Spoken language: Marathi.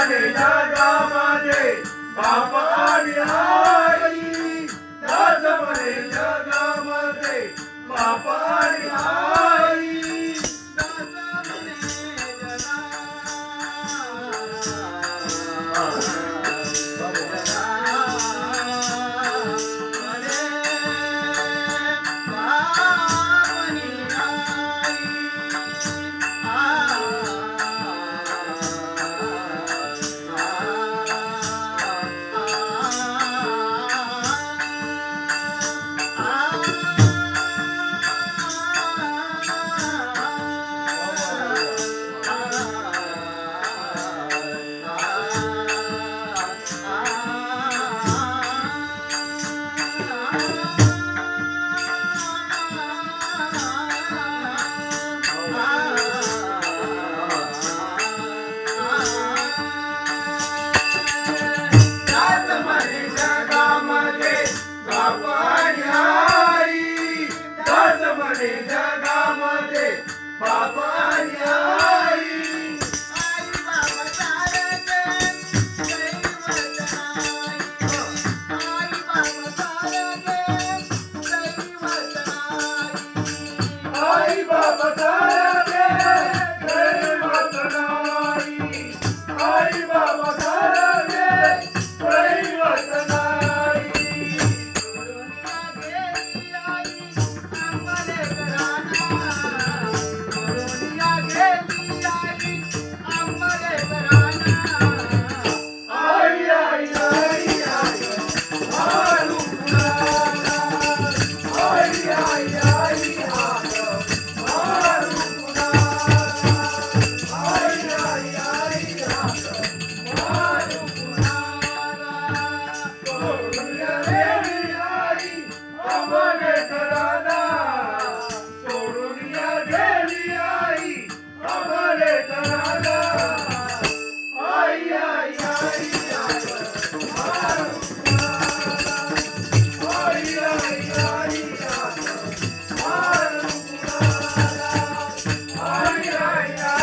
म्हणे जगामध्ये बाप आणि आई दास म्हणे जगामध्ये बाप आणि आई दास म्हणे जगामध्ये बाप आणि आई आई बाबा सारे दैवत नाही आई बाबा सारे दैवत नाही आई आई आई आई मारू कुणाला आई आई आई मारू कुणाला आई आई आई मारू कुणाला सोडून गेली आई आम्हाले घराला सोडून गेली आई आम्हाले घराला आई आई आई मारू आई आई आई मारू आई आई